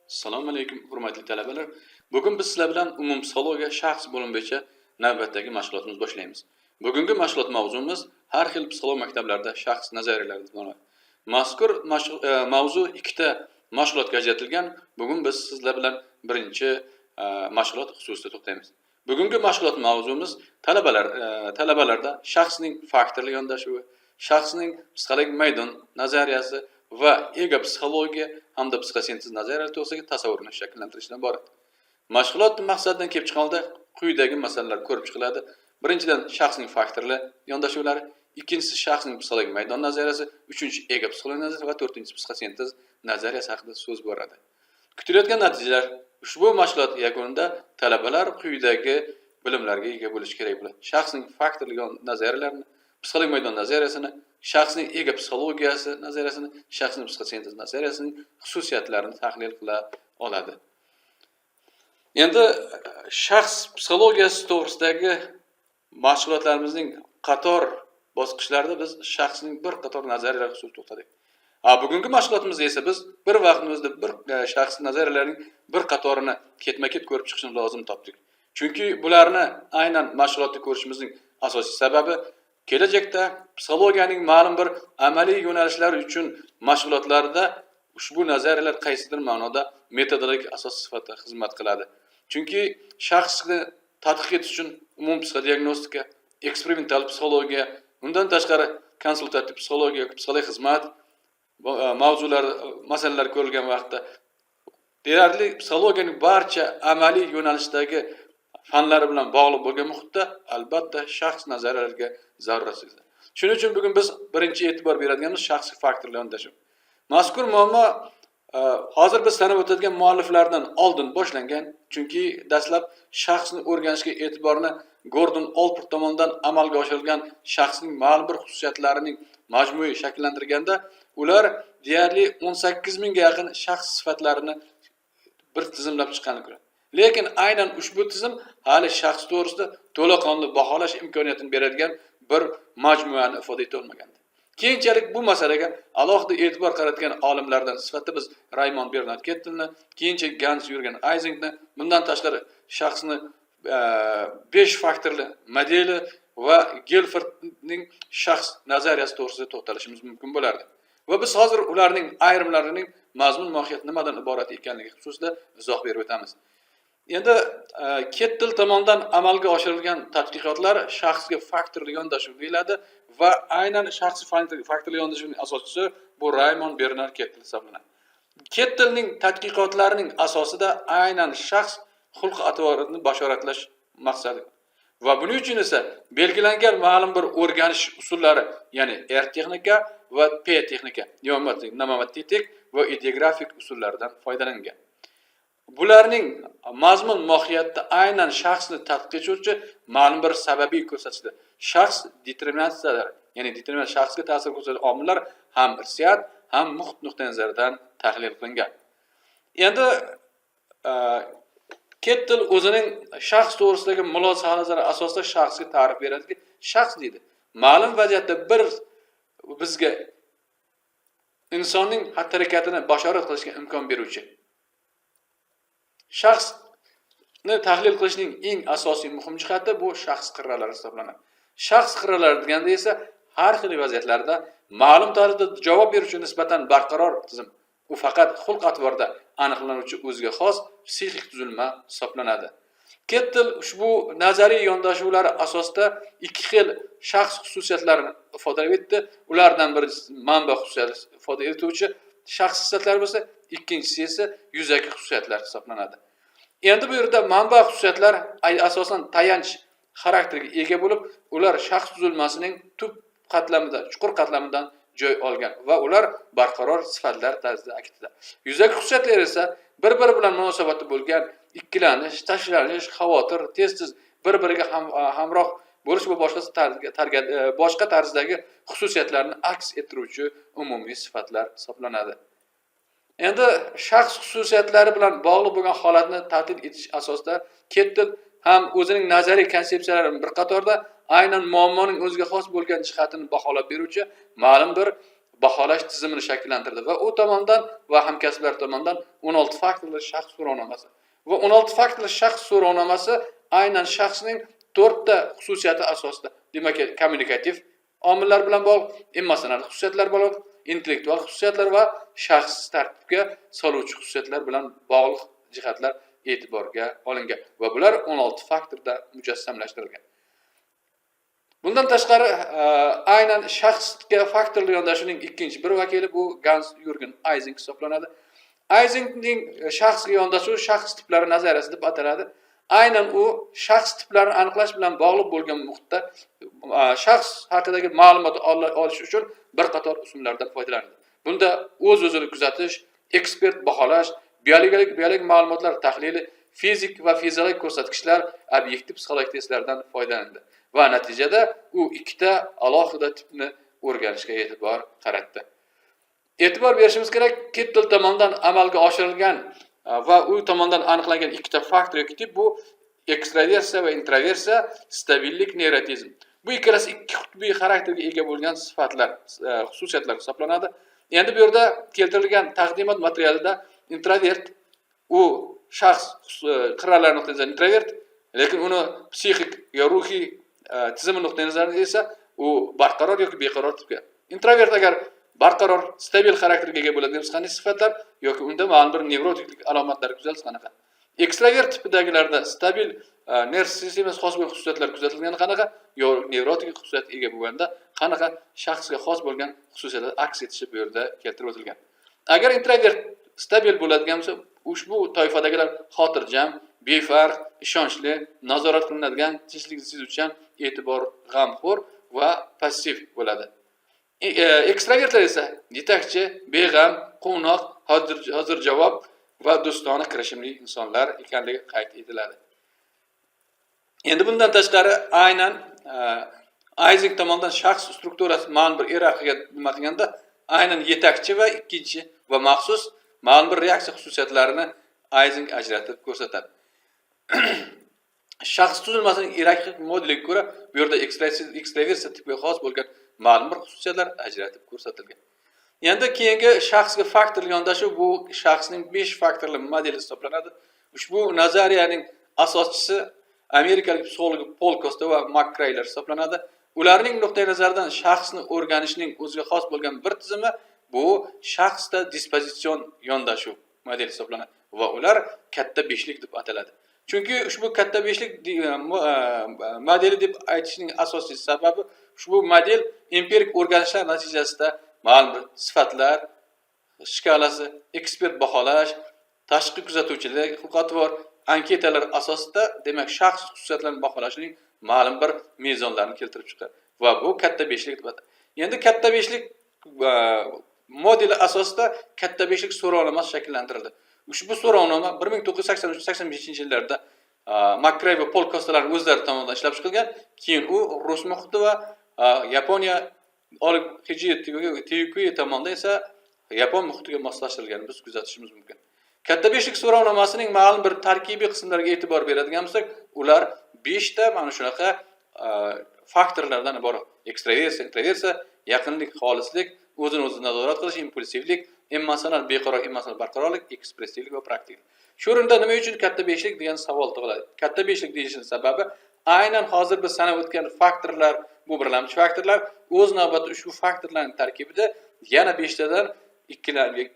Assalomu alaykum, hurmatli talabalar. Bugun biz sizlar bilan umumsologiya shaxs bo'lim bo'yicha navbatdagi mashg'ulotimizni boshlaymiz. Bugungi mashg'ulot mavzumiz har xil psixolog maktablarda shaxs nazariyalari bo'ladi. Mazkur mavzu ikkita mashg'ulotga ajratilgan. Bugun biz sizlar bilan birinchi mashg'ulot xususida to'xtaymiz. Bugungi mashg'ulot mavzumiz talabalarda shaxsning faktorli yondashuvi, shaxsning psixologik maydon nazariyasi va ega psixologiya hamda psixosintez nazariyati to'g'risidagi tasavvurni shakllantirishdan iborat. Mashg'ulot maqsadidan kelib chiqqanda quyidagi masalalar ko'rib chiqiladi. Birinchidan shaxsning faktorli yondashuvlari, ikkinchisi shaxsning psixologik maydon nazariyasi, uchinchi ega psixologik nazariyasi va to'rtinchisi psixosintez nazariyasi haqida so'z boradi. Kutilayotgan natijalar ushbu mashg'ulot yakunida talabalar quyidagi bilimlarga ega bo'lishi kerak bo'ladi. Shaxsning faktorli nazariyalarini, psixologik maydon nazariyasini, shaxsning ega psixologiyasi nazariyasini, shaxsning psixosintez nazariyasining xususiyatlarini tahlil qila oladi. Endi shaxs psixologiyasi to'g'risidagi mashg'ulotlarimizning qator bosqichlarida biz shaxsning bir qator nazariyalar xususida to'xtaldik. Bugungi mashg'ulotimizda esa biz bir vaqtimizda bir shaxs nazariyalarining bir qatorini ketma-ket ko'rib chiqishimiz lozim topdik. Chunki bularni aynan mashg'ulotda ko'rishimizning asosiy sababi kelajakda psixologiyaning ma'lum bir amaliy yo'nalishlari uchun mashg'ulotlarda ushbu nazariyalar qaysidir ma'noda metodologik asos sifatida xizmat qiladi. Chunki shaxsni tadqiq etish uchun umum psixodiagnostika, eksperimental psixologiya, undan tashqari konsultativ psixologiya, psixologik xizmat mavzular, masalalar ko'rilgan vaqtda deyarli psixologiyaning barcha amaliy yo'nalishdagi fanlari bilan bog'liq bo'lgan muhitda albatta shaxs nazariyalariga zarurat sezadi. Shuning uchun bugun biz birinchi e'tibor beradiganimiz shaxsiy faktorlar yondashuv. Mazkur muammo hozir biz sanab o'tadigan mualliflardan oldin boshlangan, chunki dastlab shaxsni o'rganishga e'tiborni Gordon Allport tomonidan amalga oshirilgan shaxsning ma'lum bir xususiyatlarining majmui shakllantirganda ular deyarli 18 mingga yaqin shaxs sifatlarini bir tizimlab chiqqanini ko'radi. Lekin aynan ushbu tizim hali shaxs to'g'risida to'laqonli baholash imkoniyatini beradigan bir majmuani ifoda eta olmagan. Keyinchalik bu masalaga alohida e'tibor qaratgan olimlardan sifatida biz Raymond Bernard Kettelni, keyinchalik Gans Jürgen Isingni, bundan tashqari shaxsni 5 faktorli modeli va Gelfordning shaxs nazariyasi to'g'risida to'xtalishimiz mumkin bo'lardi. Va biz hozir ularning ayrimlarining mazmun mohiyati nimadan iborat ekanligi xususida izoh berib o'tamiz. Endi Kettel tomonidan amalga oshirilgan tadqiqotlar shaxsga faktorli yondashuv deyiladi va aynan shaxsiy faktorli yondashuvning asoschisi bu Raymond Bernard Kettel hisoblanadi. Kettelning tadqiqotlarining asosida aynan shaxs xulq-atvorini bashoratlash maqsadi va buning uchun esa belgilangan ma'lum bir o'rganish usullari, ya'ni R texnika va P texnika, nomomatik va ideografik usullardan foydalangan. Bularning mazmun mohiyatida aynan shaxsni tadqiq etuvchi ma'lum bir sababiy ko'rsatishdi. Shaxs determinatsiyalar, ya'ni determinant shaxsga ta'sir ko'rsatuvchi omillar ham irsiyat, ham muhit nuqtai nazaridan tahlil qilingan. Endi Kettel o'zining shaxs to'g'risidagi mulohazalar asosida shaxsga ta'rif beradiki, shaxs deydi, ma'lum vaziyatda bir bizga insonning xatti-harakatini bashorat qilishga imkon beruvchi shaxsni tahlil qilishning eng asosiy muhim jihati bu shaxs qirralari hisoblanadi. Shaxs qirralari deganda esa har xil vaziyatlarda ma'lum tarzda javob beruvchi nisbatan barqaror tizim. U faqat xulq-atvorda aniqlanuvchi o'ziga xos psixik tuzilma hisoblanadi. Kettel ushbu nazariy yondashuvlar asosida ikki xil shaxs xususiyatlarini ifoda etdi. Ulardan biri manba xususiyati ifoda etuvchi shaxs xususiyatlari bo'lsa, ikkinchisi esa yuzaki xususiyatlar hisoblanadi. Endi bu yerda manba xususiyatlar asosan tayanch xarakterga ega bo'lib, ular shaxs tuzilmasining tub qatlamida, chuqur qatlamidan joy olgan va ular barqaror sifatlar tarzida aks etadi. Yuzaki xususiyatlar esa bir-biri bilan munosabatda bo'lgan ikkilanish, tashlanish, xavotir, tez-tez bir-biriga hamroh bo'lish va boshqa tarzdagi xususiyatlarni aks ettiruvchi umumiy sifatlar hisoblanadi. Endi shaxs xususiyatlari bilan bog'liq bo'lgan holatni tahlil etish asosida Kettel ham o'zining nazariy konsepsiyalarining bir qatorda aynan muammoning o'ziga xos bo'lgan jihatini baholab beruvchi ma'lum bir baholash tizimini shakllantirdi va u tomonidan va hamkasblar tomonidan 16 faktorli shaxs so'rovnomasi va 16 faktorli shaxs so'rovnomasi aynan shaxsning 4 ta xususiyati asosida, demak, kommunikativ omillar bilan bog'liq, emosional xususiyatlar bilan, intellektual xususiyatlar va shaxs tartibga soluvchi xususiyatlar bilan bog'liq jihatlar e'tiborga olingan va bular 16 faktorda mujassamlashtirilgan. Bundan tashqari aynan shaxsga faktorli yondashuvning ikkinchi bir vakili bu Gans Jürgen Ising hisoblanadi. Isingning shaxsga yondashuv shaxs tiplari nazariyasi deb ataladi. Aynan u shaxs tiplarini aniqlash bilan bog'liq bo'lgan muhitda shaxs haqidagi ma'lumot olish uchun bir qator usullardan foydalanadi. Bunda o'z-o'zini kuzatish, ekspert baholash, biologik ma'lumotlar tahlili, fizik va fiziologik ko'rsatkichlar, obyektiv psixologik testlardan foydalanadi. Va natijada u ikkita alohida tipni o'rganishga e'tibor qaratdi. E'tibor berishimiz kerak, Kettel tomonidan amalga oshirilgan va u tomonidan aniqlangan ikkita faktor yoki tip bu ekstraversiya va introversiya, stabillik, neurotizm. Bu ikkalasi ikki qutbiy xarakterga ega bo'lgan sifatlar, xususiyatlar hisoblanadi. Endi bu yerda keltirilgan taqdimot materialida introvert u shaxs qirralari nuqtai nazaridan introvert, lekin uni psixik yo ruhiy tizimi nuqtai nazaridan esa u barqaror yoki beqaror tipga. Introvert agar barqaror, stabil xarakterga ega bo'ladigan qanday sifatlar yoki unda ma'lum bir nevrotiklik alomatlari kuzatilsa qanaqa. Ekstravert tipidagilarda stabil narsissizm xos bo'lgan xususiyatlar kuzatilgani qanaqa, yo nevrotik xususiyatga ega bo'lganda qanaqa shaxsga xos bo'lgan xususiyatlar aks etishi bu yerda keltirib o'tilgan. Agar introvert stabil bo'ladigan bo'lsa, ushbu toifadagilar xotirjam, befarq, ishonchli, nazorat qilinadigan, tinchlikni sezuvchan, e'tibor, g'amxo'r va passiv bo'ladi. Ekstravertlar esa yetakchi, beg'am, quvnoq, hozir javob va do'stona kirishimli insonlar ekanligi qayd etiladi. Endi bundan tashqari aynan Ising tomonidan shaxs strukturasi ma'lum bir iyerarxiyaga nima qilganda aynan yetakchi va ikkinchi va maxsus ma'lum bir reaksiya xususiyatlarini Ising ajratib ko'rsatadi. Shaxs tuzilmasining iyerarxik modeliga ko'ra bu yerda ekstraversiya tipiga xos bo'lgan ma'lum bir xususiyatlar ajratib ko'rsatilgan. Endi keyingi shaxsga faktorli yondashuv bu shaxsning 5 faktorli modeli hisoblanadi. Ushbu nazariyaning asoschisi amerikalik psixolog Paul Costa va Mark Krayler hisoblanadi. Ularning nuqtai nazaridan shaxsni o'rganishning o'ziga xos bo'lgan bir tizimi bu shaxsda dispozitsion yondashuv modeli hisoblanadi va ular katta beshlik deb ataladi. Chunki ushbu katta beshlik modeli deb aytishning asosiy sababi ushbu model empirik o'rganishlar natijasida ma'lum bir sifatlar shkalasi, ekspert baholash, tashqi kuzatuvchilik, huquqatvor anketalar asosida, demak, shaxs xususiyatlarini baholashning ma'lum bir mezonlarini keltirib chiqadi va bu katta beshlik deb ataladi. Endi katta beshlik modeli asosida katta beshlik so'rovnomasi shakllantirildi. Ushbu so'rovnoma 1983-85-yillarda McCray va Paul Costalar o'zlari tomonidan ishlab chiqilgan. Keyin u rus muhiti va Yaponiya Oleg Tiyukuy tomonidan esa Yapon muhitiga moslashtirilgan biz kuzatishimiz mumkin. Katta beshlik so'rovnomasining ma'lum bir tarkibiy qismlariga e'tibor beradigan bo'lsak, ular 5 ta mana shunaqa faktorlardan iborat. Ekstraversiya, introversiya, yaqinlik, xolislik, o'zini o'zi nazorat qilish, impulsivlik, emosional beqaror, emosional barqarorlik, ekspressivlik va praktiklik. Shu o'rinda nima uchun katta beshlik degan savol tug'iladi. Katta beshlik deyishning sababi aynan hozir biz sanab o'tgan faktorlar, bu birlamchi faktorlar o'z navbatida ushbu faktorlarning tarkibida yana 5 tadan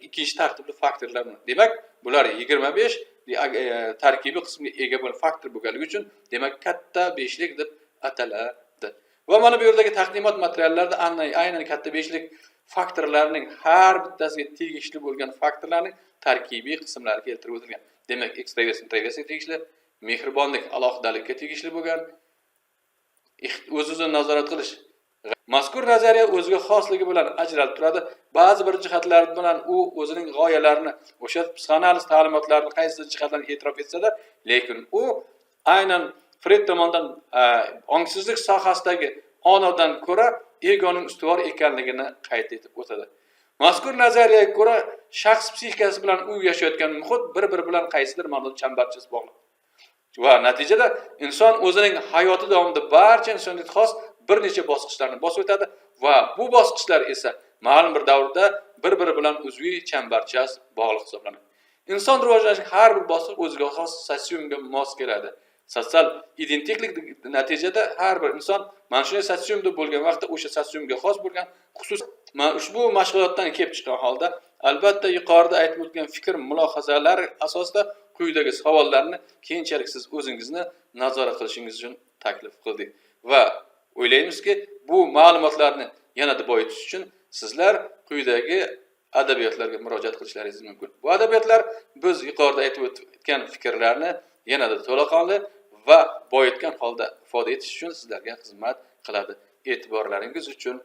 ikkinchi tartibli faktorlar. Demak, bular 25 tarkibiy qismga ega bo'lgan faktor bo'lganligi uchun, demak, katta beshlik deb ataladi. Va mana bu yerdagi taqdimot materiallarida aynan katta beshlik faktorlarining har bittasiga tegishli bo'lgan faktorlarning tarkibiy qismlari keltirib o'tilgan. Demak, ekstraversiya, introversiya tegishli, mehribonlik, alohidalikka tegishli bo'lgan, o'z-o'zini nazorat qilish. Mazkur nazariya o'ziga xosligi bilan ajralib turadi. Ba'zi bir jihatlar bilan u o'zining g'oyalarini, o'sha psixoanaliz ta'limotlarini qaysi jihatlarni e'tirof etsa-da, lekin u aynan Freud tomonidan ongsizlik sohasidagi onadan ko'ra egoning ustuvor ekanligini qayd etib o'tadi. Mazkur nazariyaga ko'ra shaxs psixikasi bilan u yashayotgan muhit bir-biri bilan qaysidir ma'noda chambarchas bog'liq. Va natijada inson o'zining hayoti davomida barcha insonga xos bir necha bosqichlarni bosib o'tadi va bu bosqichlar esa ma'lum bir davrda bir-biri bilan uzviy chambarchas bog'liq hisoblanadi. Inson rivojlanishining har bir bosqichi o'ziga xos sotsiumga mos keladi. Sotsial identiklik natijada har bir inson mana shunday sotsiumda bo'lgan vaqtda o'sha sotsiumga xos bo'lgan xusus ushbu mashg'ulotdan kelib chiqqan holda albatta yuqorida aytib o'tgan fikr mulohazalar asosida quyidagi savollarni keyinchalik siz o'zingizni nazorat qilishingiz uchun taklif qildik va o'ylaymizki bu ma'lumotlarni yanada boyitish uchun sizlar quyidagi adabiyotlarga murojaat qilishlaringiz mumkin. Bu adabiyotlar biz yuqorida aytib o'tgan fikrlarni yanada to'laqonli va boyitgan holda ifoda etish uchun sizlarga xizmat qiladi. E'tiborlaringiz uchun